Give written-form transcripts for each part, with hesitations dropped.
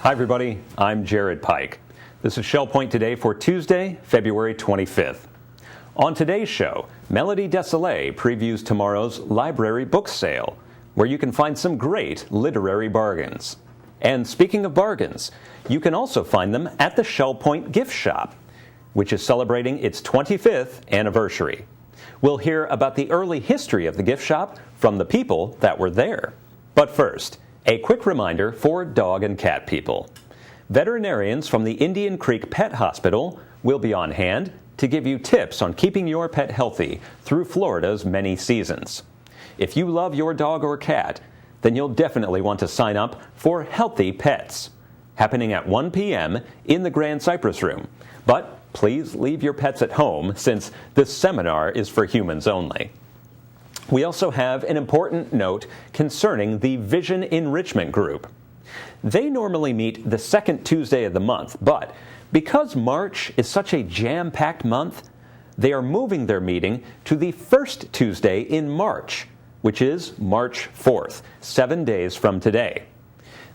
Hi, everybody. I'm Jared Pike. This is Shell Point Today for Tuesday, February 25th. On today's show, Melody Desolé previews tomorrow's library book sale, where you can find some great literary bargains. And speaking of bargains, you can also find them at the Shell Point gift shop, which is celebrating its 25th anniversary. We'll hear about the early history of the gift shop from the people that were there. But first, a quick reminder for dog and cat people. Veterinarians from the Indian Creek Pet Hospital will be on hand to give you tips on keeping your pet healthy through Florida's many seasons. If you love your dog or cat, then you'll definitely want to sign up for Healthy Pets, happening at 1 p.m. in the Grand Cypress Room. But please leave your pets at home since this seminar is for humans only. We also have an important note concerning the Vision Enrichment Group. They normally meet the second Tuesday of the month, but because March is such a jam-packed month, they are moving their meeting to the first Tuesday in March, which is March 4th, 7 days from today.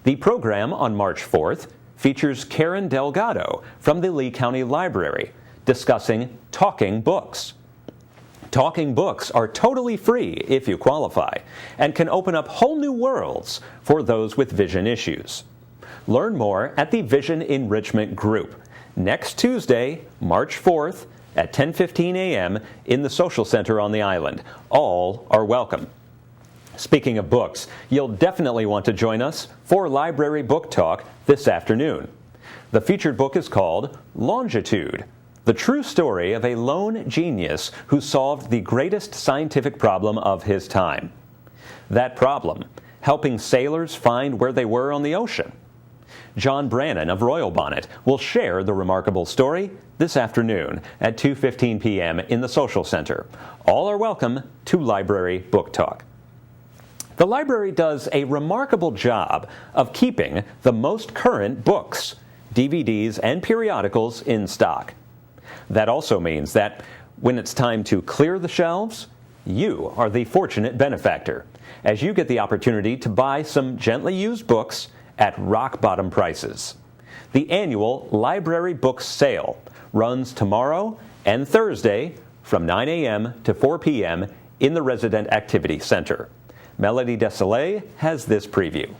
The program on March 4th features Karen Delgado from the Lee County Library discussing talking books. Talking books are totally free if you qualify and can open up whole new worlds for those with vision issues. Learn more at the Vision Enrichment Group next Tuesday, March 4th at 10:15 a.m. in the Social Center on the island. All are welcome. Speaking of books, you'll definitely want to join us for Library Book Talk this afternoon. The featured book is called Longitude, the true story of a lone genius who solved the greatest scientific problem of his time. That problem, helping sailors find where they were on the ocean. John Brannon of Royal Bonnet will share the remarkable story this afternoon at 2:15 p.m. in the Social Center. All are welcome to Library Book Talk. The library does a remarkable job of keeping the most current books, DVDs, and periodicals in stock. That also means that when it's time to clear the shelves, you are the fortunate benefactor, as you get the opportunity to buy some gently used books at rock-bottom prices. The annual Library Book Sale runs tomorrow and Thursday from 9 a.m. to 4 p.m. in the Resident Activity Center. Melody Desolé has this preview.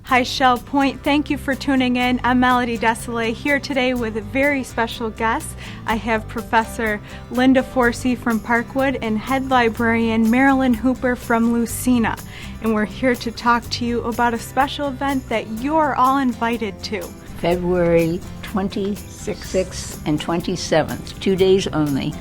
Hi, Shell Point. Thank you for tuning in. I'm Melody Desolé here today with a very special guest. I have Professor Linda Forcey from Parkwood and Head Librarian Marilyn Hooper from Lucina. And we're here to talk to you about a special event that you're all invited to. February 26th and 27th, 2 days only,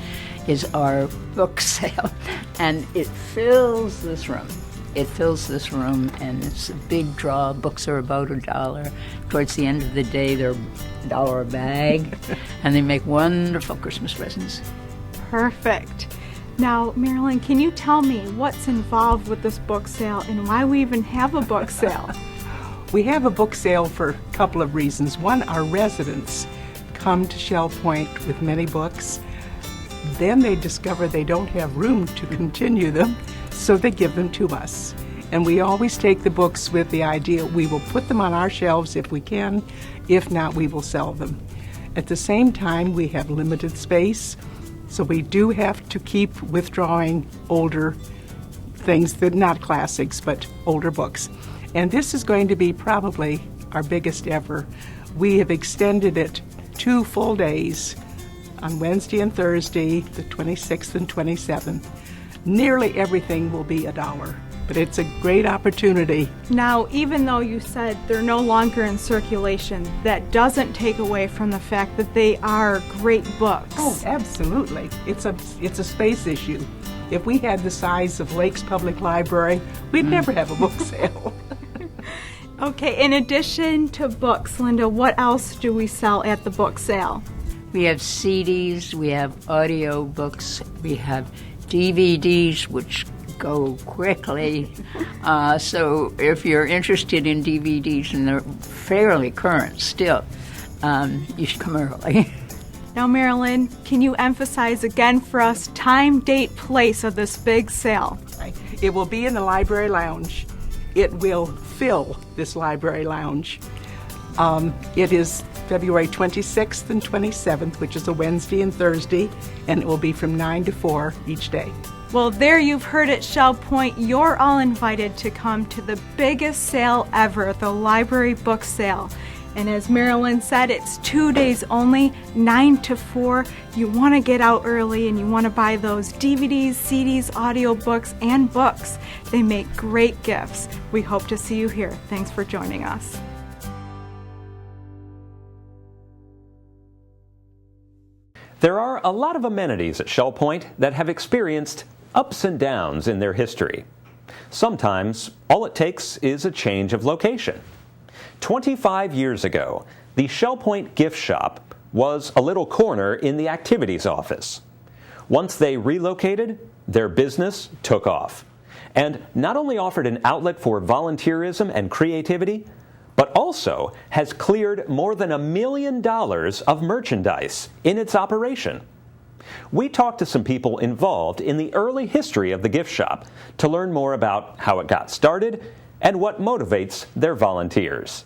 is our book sale. And it fills this room. It fills this room, and it's a big draw. Books are about $1. Towards the end of the day, they're $1 a bag, and they make wonderful Christmas presents. Perfect. Now, Marilyn, can you tell me what's involved with this book sale and why we even have a book sale? We have a book sale for a couple of reasons. One, our residents come to Shell Point with many books. Then they discover they don't have room to continue them, so they give them to us. And we always take the books with the idea we will put them on our shelves if we can. If not, we will sell them. At the same time, we have limited space, so we do have to keep withdrawing older things, that not classics, but older books. And this is going to be probably our biggest ever. We have extended it 2 full days on Wednesday and Thursday, the 26th and 27th. Nearly everything will be $1, but it's a great opportunity. Now, even though you said they're no longer in circulation, that doesn't take away from the fact that they are great books. Oh, absolutely. It's a space issue. If we had the size of Lakes Public Library, we'd never have a book sale. Okay, in addition to books, Linda, what else do we sell at the book sale? We have CDs, we have audio books, we have DVDs, which go quickly. So if you're interested in DVDs, and they're fairly current still, you should come early. Now, Marilyn, can you emphasize again for us time, date, place of this big sale? It will be in the library lounge. It will fill this library lounge. It is February 26th and 27th, which is a Wednesday and Thursday, and it will be from 9 to 4 each day. Well, there you've heard at Shell Point. You're all invited to come to the biggest sale ever, the library book sale. And as Marilyn said, it's 2 days only, 9 to 4. You want to get out early and you want to buy those DVDs, CDs, audiobooks, and books. They make great gifts. We hope to see you here. Thanks for joining us. There are a lot of amenities at Shell Point that have experienced ups and downs in their history. Sometimes all it takes is a change of location. 25 years ago, the Shell Point gift shop was a little corner in the activities office. Once they relocated, their business took off, and not only offered an outlet for volunteerism and creativity, but also has cleared more than $1 million of merchandise in its operation. We talked to some people involved in the early history of the gift shop to learn more about how it got started and what motivates their volunteers.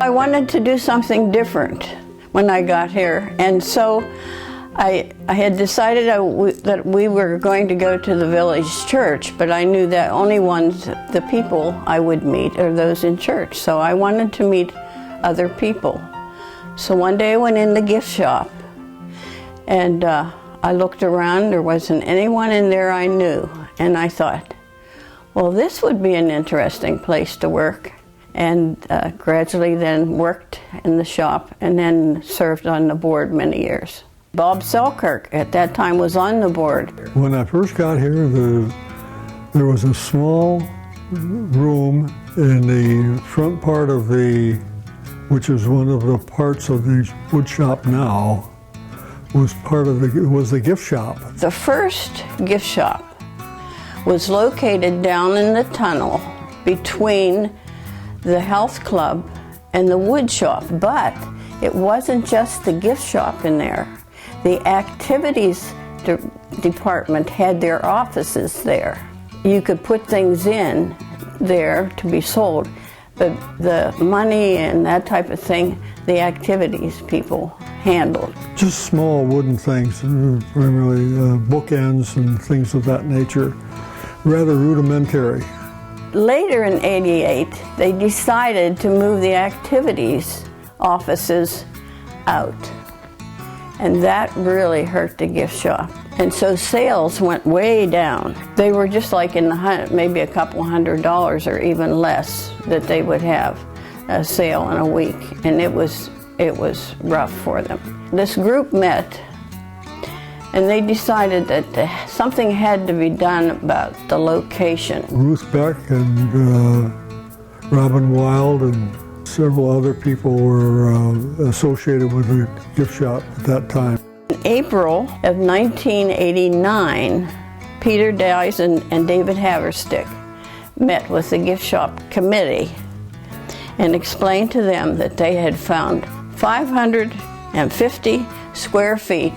I wanted to do something different when I got here, and so I had decided that we were going to go to the village church, but I knew that only the people I would meet are those in church, so I wanted to meet other people. So one day I went in the gift shop, and I looked around. There wasn't anyone in there I knew, and I thought, well, this would be an interesting place to work. And gradually then worked in the shop and then served on the board many years. Bob Selkirk at that time was on the board. When I first got here, there was a small room in the front part of which is one of the parts of the wood shop now, was the gift shop. The first gift shop was located down in the tunnel between the health club and the wood shop, but it wasn't just the gift shop in there. The activities department had their offices there. You could put things in there to be sold, but the money and that type of thing, the activities people handled. Just small wooden things, primarily bookends and things of that nature, rather rudimentary. Later in '88, they decided to move the activities offices out. And that really hurt the gift shop. And so sales went way down. They were just like in the maybe a couple $100 or even less that they would have a sale in a week. And it was rough for them. This group met, and they decided that something had to be done about the location. Ruth Beck and Robin Wild and several other people were associated with the gift shop at that time. In April of 1989, Peter Dice and David Haverstick met with the gift shop committee and explained to them that they had found 550 square feet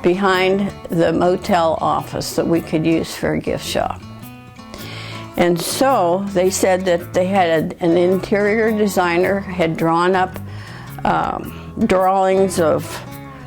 behind the motel office that we could use for a gift shop. And so they said that they had an interior designer had drawn up drawings of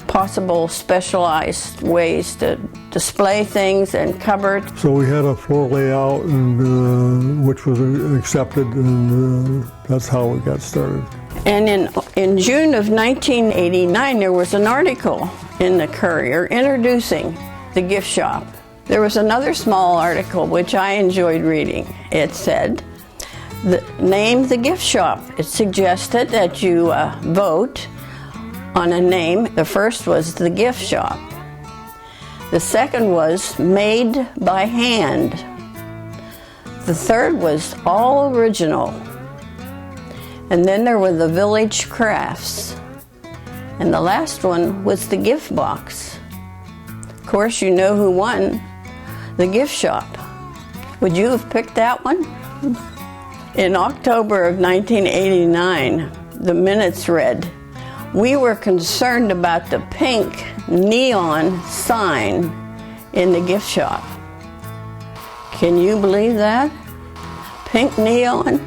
possible specialized ways to display things and cupboards. So we had a floor layout, and which was accepted, and that's how we got started. And in June of 1989, there was an article in the Courier introducing the gift shop. There was another small article which I enjoyed reading. It said, name the gift shop. It suggested that you vote on a name. The first was the gift shop. The second was made by hand. The third was all original. And then there were the village crafts. And the last one was the gift box. Of course, you know who won. The gift shop. Would you have picked that one? In October of 1989, the minutes read, we were concerned about the pink neon sign in the gift shop. Can you believe that? Pink neon.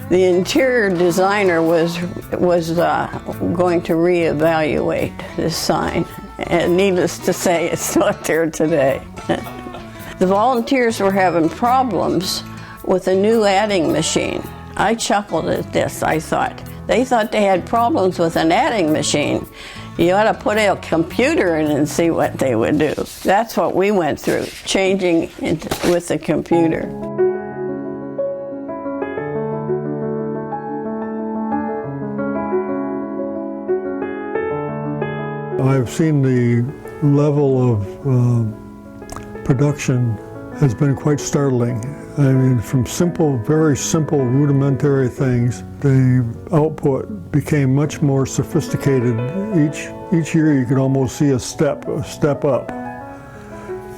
The interior designer was going to reevaluate this sign, and needless to say, it's not there today. The volunteers were having problems with a new adding machine. I chuckled at this. I thought, they thought they had problems with an adding machine. You ought to put a computer in and see what they would do. That's what we went through, changing with the computer. I've seen the level of production has been quite startling. I mean, from simple, very simple, rudimentary things, the output became much more sophisticated. Each year you could almost see a step up.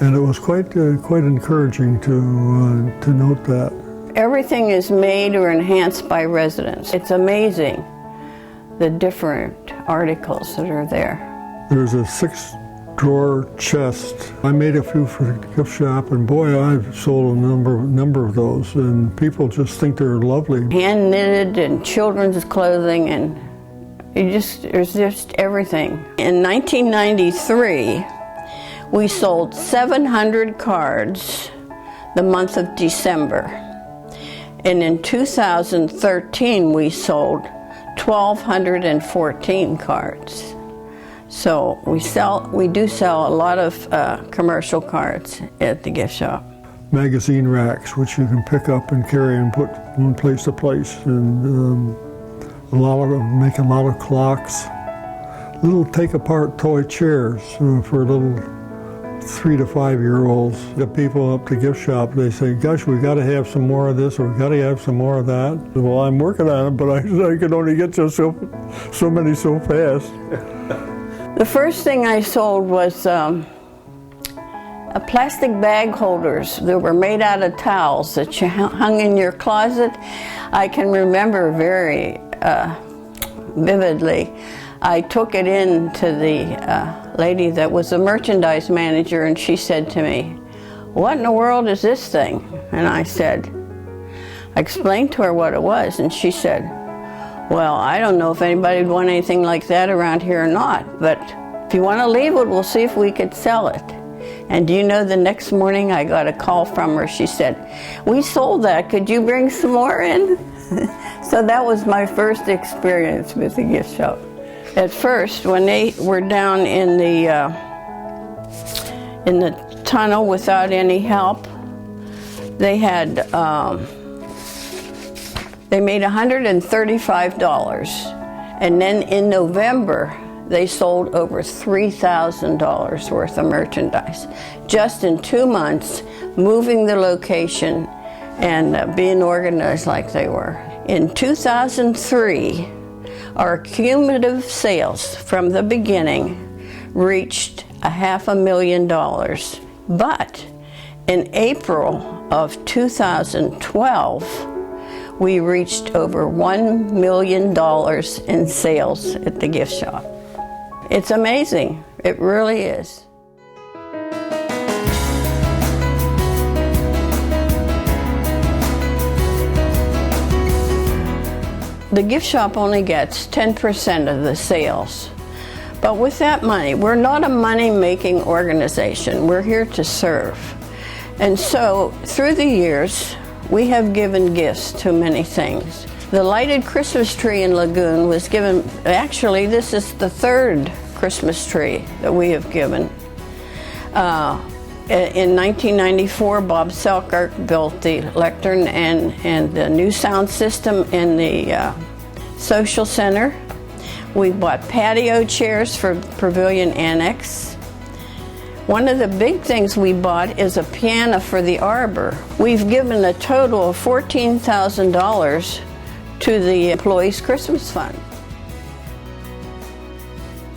And it was quite encouraging to note that. Everything is made or enhanced by residents. It's amazing, the different articles that are there. There's a 6-drawer chest. I made a few for the gift shop, and boy, I've sold a number of those, and people just think they're lovely. Hand knitted and children's clothing, and there's just everything. In 1993, we sold 700 cards the month of December, and in 2013 we sold 1,214 cards. So we do sell a lot of commercial cards at the gift shop. Magazine racks, which you can pick up and carry and put from place to place, and make a lot of clocks. Little take-apart toy chairs for little 3 to 5-year-olds. The people up the gift shop, they say, "Gosh, we got to have some more of this, or we got to have some more of that." Well, I'm working on it, but I can only get to so many so fast. The first thing I sold was a plastic bag holders that were made out of towels that you hung in your closet. I can remember very vividly. I took it in to the lady that was the merchandise manager, and she said to me, "What in the world is this thing?" And I explained to her what it was, and she said, "Well, I don't know if anybody would want anything like that around here or not, but if you want to leave it, we'll see if we could sell it." And do you know, the next morning I got a call from her. She said, "We sold that. Could you bring some more in?" So that was my first experience with the gift shop. At first, when they were down in the tunnel without any help, they made $135, and then in November they sold over $3,000 worth of merchandise, just in 2 months, moving the location and being organized like they were. In 2003, our cumulative sales from the beginning reached $500,000, but in April of 2012, we reached over $1 million in sales at the gift shop. It's amazing. It really is. The gift shop only gets 10% of the sales. But with that money, we're not a money-making organization. We're here to serve. And so, through the years, we have given gifts to many things. The lighted Christmas tree in Lagoon was given, actually this is the 3rd Christmas tree that we have given. In 1994, Bob Selkirk built the lectern and the new sound system in the social center. We bought patio chairs for Pavilion Annex. One of the big things we bought is a piano for the arbor. We've given a total of $14,000 to the Employees Christmas Fund.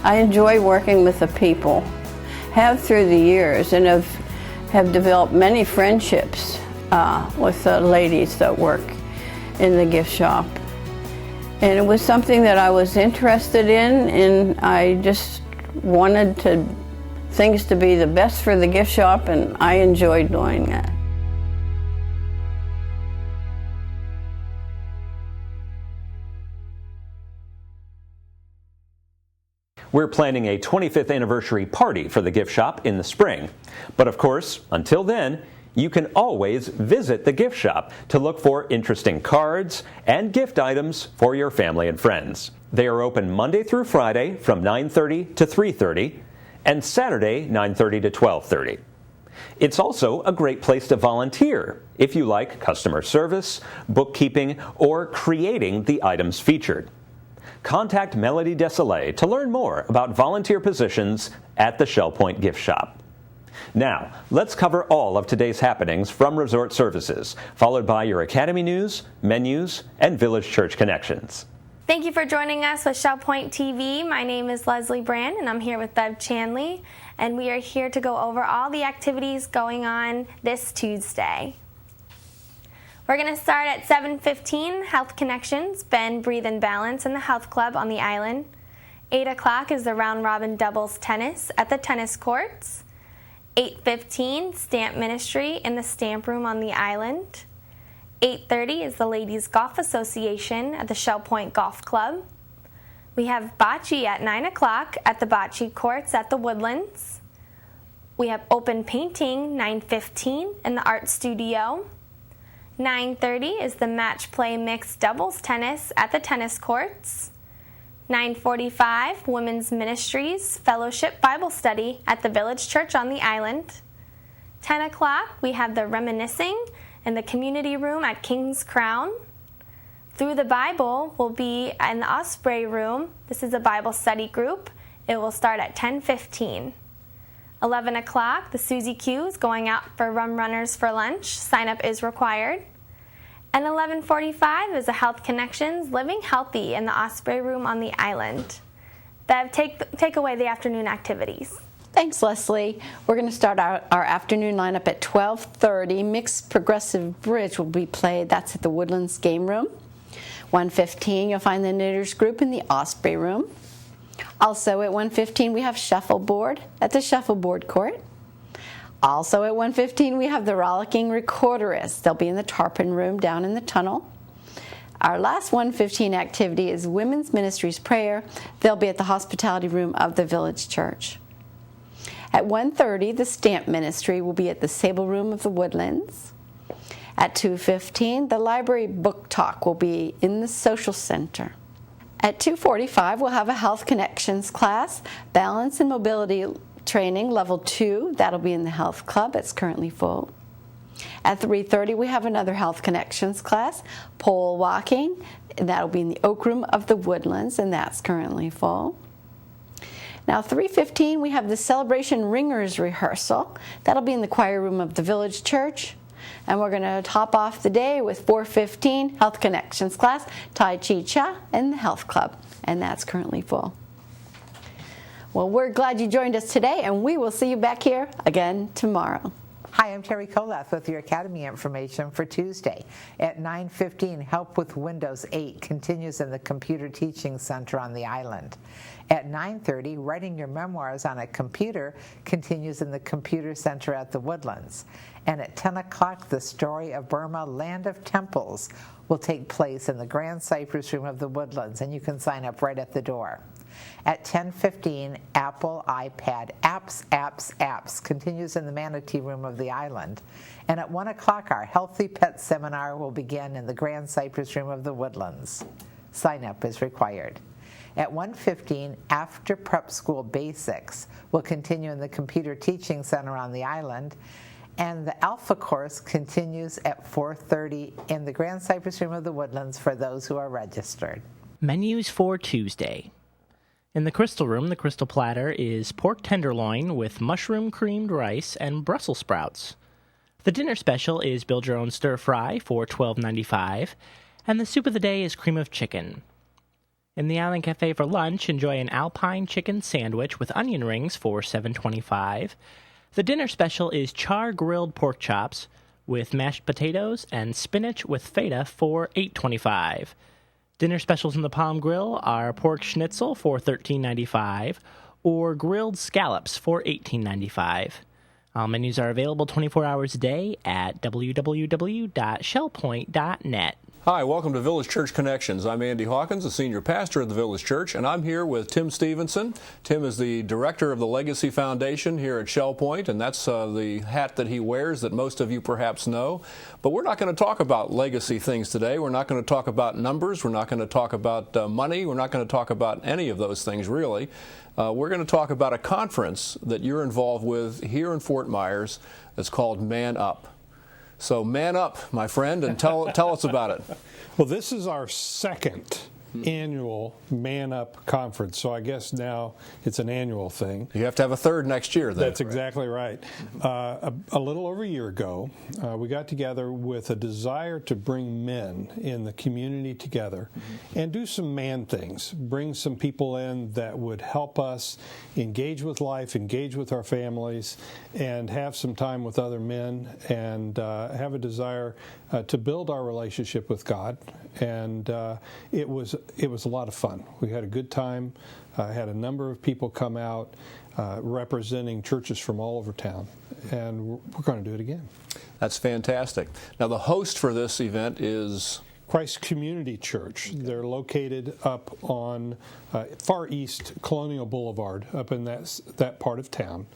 I enjoy working with the people, have through the years, and have developed many friendships with the ladies that work in the gift shop. And it was something that I was interested in, and I just wanted to things to be the best for the gift shop, and I enjoyed doing that. We're planning a 25th anniversary party for the gift shop in the spring. But of course, until then, you can always visit the gift shop to look for interesting cards and gift items for your family and friends. They are open Monday through Friday from 9:30 to 3:30 and Saturday 9:30 to 12:30. It's also a great place to volunteer if you like customer service, bookkeeping, or creating the items featured. Contact Melody Desolé to learn more about volunteer positions at the Shell Point Gift Shop. Now, let's cover all of today's happenings from Resort Services, followed by your Academy News, menus, and Village Church connections. Thank you for joining us with Shell Point TV. My name is Leslie Brand, and I'm here with Bev Chanley, and we are here to go over all the activities going on this Tuesday. We're going to start at 7:15, Health Connections, Bend, Breathe, and Balance in the Health Club on the island. 8 o'clock is the Round Robin Doubles Tennis at the tennis courts. 8:15, Stamp Ministry in the Stamp Room on the island. 8:30 is the Ladies Golf Association at the Shell Point Golf Club. We have bocce at 9 o'clock at the bocce courts at the Woodlands. We have open painting 9:15 in the art studio. 9:30 is the match play mixed doubles tennis at the tennis courts. 9:45, Women's Ministries Fellowship Bible Study at the Village Church on the island. 10 o'clock, we have the Reminiscing in the community room at King's Crown. Through the Bible will be in the Osprey room. This is a Bible study group. It will start at 10:15. 11 o'clock, the Susie Q is going out for Rum Runners for lunch. Sign up is required. And 11:45 is a Health Connections Living Healthy in the Osprey Room on the island. Bev, take away the afternoon activities. Thanks, Leslie. We're going to start our afternoon lineup at 12:30. Mixed Progressive Bridge will be played. That's at the Woodlands Game Room. 1:15, you'll find the Knitters Group in the Osprey Room. Also at 1:15, we have Shuffleboard at the Shuffleboard Court. Also at 1:15, we have the Rollicking Recorderists. They'll be in the Tarpon Room down in the tunnel. Our last 1:15 activity is Women's Ministries Prayer. They'll be at the Hospitality Room of the Village Church. At 1:30, the Stamp Ministry will be at the Sable Room of the Woodlands. At 2:15, the Library Book Talk will be in the Social Center. At 2:45, we'll have a Health Connections class, Balance and Mobility Training, Level 2. That'll be in the Health Club. It's currently full. At 3:30, we have another Health Connections class, Pole Walking. And that'll be in the Oak Room of the Woodlands, and that's currently full. Now, 3:15, we have the Celebration Ringers Rehearsal. That'll be in the Choir Room of the Village Church. And we're going to top off the day with 4:15, Health Connections class, Tai Chi Cha, and the Health Club. And that's currently full. Well, we're glad you joined us today, and we will see you back here again tomorrow. Hi, I'm Terry Kolath with your Academy information for Tuesday. At 9:15, Help with Windows 8 continues in the Computer Teaching Center on the island. At 9:30, Writing Your Memoirs on a Computer continues in the Computer Center at the Woodlands. And at 10 o'clock, The Story of Burma, Land of Temples will take place in the Grand Cypress Room of the Woodlands, and you can sign up right at the door. At 10:15, Apple iPad Apps continues in the Manatee Room of the island. And at 1 o'clock, our Healthy Pet Seminar will begin in the Grand Cypress Room of the Woodlands. Sign up is required. At 1:15, After Prep School Basics will continue in the Computer Teaching Center on the island. And the Alpha course continues at 4:30 in the Grand Cypress Room of the Woodlands for those who are registered. Menus for Tuesday. In the Crystal Room, the Crystal Platter is pork tenderloin with mushroom creamed rice and Brussels sprouts. The dinner special is build your own stir fry for $12.95, and the soup of the day is cream of chicken. In the Island Cafe for lunch, enjoy an Alpine chicken sandwich with onion rings for $7.25. The dinner special is char-grilled pork chops with mashed potatoes and spinach with feta for $8.25. Dinner specials in the Palm Grill are pork schnitzel for $13.95 or grilled scallops for $18.95. Menus are available 24 hours a day at www.shellpoint.net. Hi, welcome to Village Church Connections. I'm Andy Hawkins, the senior pastor of the Village Church, and I'm here with Tim Stephenson. Tim is the director of the Legacy Foundation here at Shell Point, and that's the hat that he wears that most of you perhaps know. But we're not going to talk about legacy things today. We're not going to talk about numbers. We're not going to talk about money. We're not going to talk about any of those things, really. We're going to talk about a conference that you're involved with here in Fort Myers that's called Man Up. So man up, my friend, and tell us about it. Well, this is our second annual Man Up conference, so I guess now it's an annual thing. You have to have a third next year, then. That's exactly right. A little over a year ago, we got together with a desire to bring men in the community together and do some man things, bring some people in that would help us engage with life, engage with our families, and have some time with other men, and have a desire to build our relationship with God. And it was a lot of fun. We had a good time. Had a number of people come out representing churches from all over town, and we're going to do it again. That's fantastic. Now, the host for this event is Christ Community Church. They're located up on far east Colonial Boulevard, up in that part of town,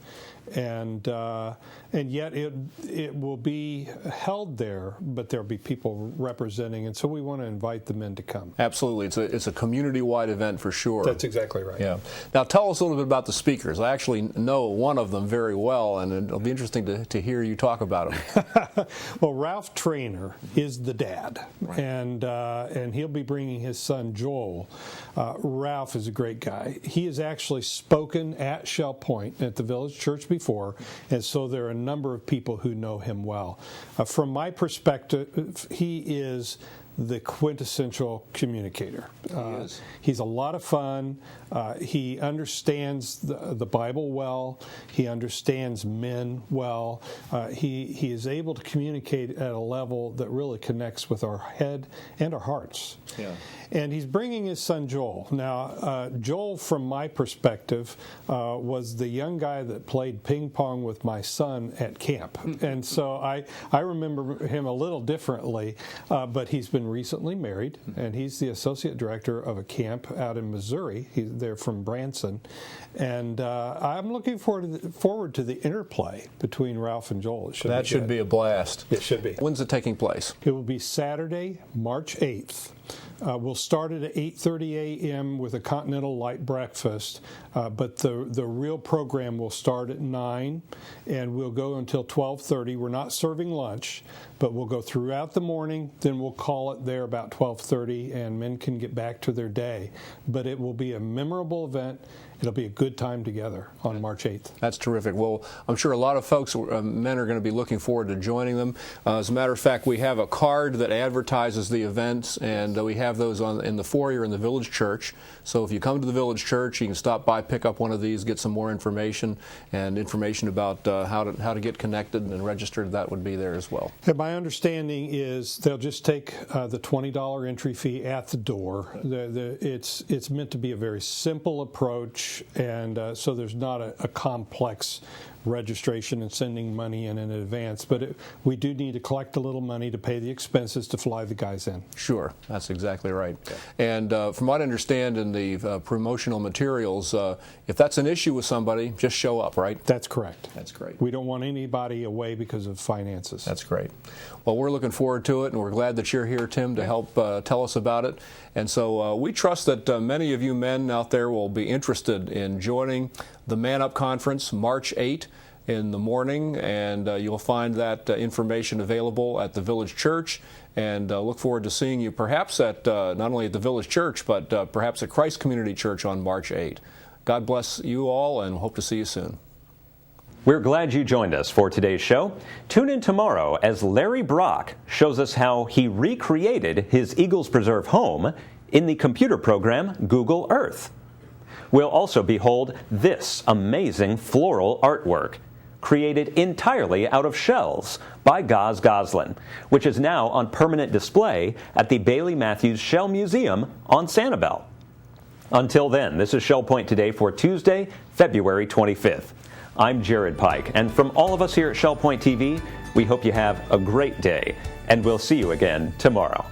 and yet it will be held there, but there'll be people representing, and so we want to invite the men to come. Absolutely, it's a community-wide event for sure. That's exactly right. Yeah. Now tell us a little bit about the speakers. I actually know one of them very well, and it'll be interesting to hear you talk about him. Well, Ralph Trainer is the dad, right. And he'll be bringing his son Joel. Ralph is a great guy. He has actually spoken at Shell Point at the Village Church before, and so there are a number of people who know him well. From my perspective, he is the quintessential communicator. He's a lot of fun. He understands the Bible well. He understands men well. He is able to communicate at a level that really connects with our head and our hearts. Yeah. And he's bringing his son Joel. Now, Joel, from my perspective, was the young guy that played ping pong with my son at camp. And so I remember him a little differently, but he's been recently married, and he's the associate director of a camp out in Missouri. They're from Branson. And I'm looking forward to the interplay between Ralph and Joel. That should be a blast. It should be. When's it taking place? It will be Saturday, March 8th. We'll start it at 8:30 a.m. with a continental light breakfast, but the real program will start at 9, and we'll go until 12:30. We're not serving lunch, but we'll go throughout the morning, then we'll call it there about 12:30, and men can get back to their day. But it will be a memorable event. It'll be a good time together on March 8th. That's terrific. Well, I'm sure a lot of folks, men, are going to be looking forward to joining them. As a matter of fact, we have a card that advertises the events, and we have those in the foyer in the Village Church. So if you come to the Village Church, you can stop by, pick up one of these, get some more information, and information about how to get connected and registered. That would be there as well. And my understanding is they'll just take the $20 entry fee at the door. It's meant to be a very simple approach. And so there's not a complex registration and sending money in advance, but we do need to collect a little money to pay the expenses to fly the guys in. Sure, that's exactly right. And from what I understand in the promotional materials, if that's an issue with somebody, just show up, right? That's correct. That's great. We don't want anybody away because of finances. That's great. Well, we're looking forward to it, and we're glad that you're here, Tim, to help tell us about it. And so we trust that many of you men out there will be interested in joining the Man Up Conference March 8 in the morning, and you'll find that information available at the Village Church, and look forward to seeing you perhaps at not only at the Village Church, but perhaps at Christ Community Church on March 8. God bless you all, and hope to see you soon. We're glad you joined us for today's show. Tune in tomorrow as Larry Brock shows us how he recreated his Eagles Preserve home in the computer program Google Earth. We'll also behold this amazing floral artwork, created entirely out of shells by Gaz Goslin, which is now on permanent display at the Bailey Matthews Shell Museum on Sanibel. Until then, this is Shell Point Today for Tuesday, February 25th. I'm Jared Pike, and from all of us here at Shell Point TV, we hope you have a great day, and we'll see you again tomorrow.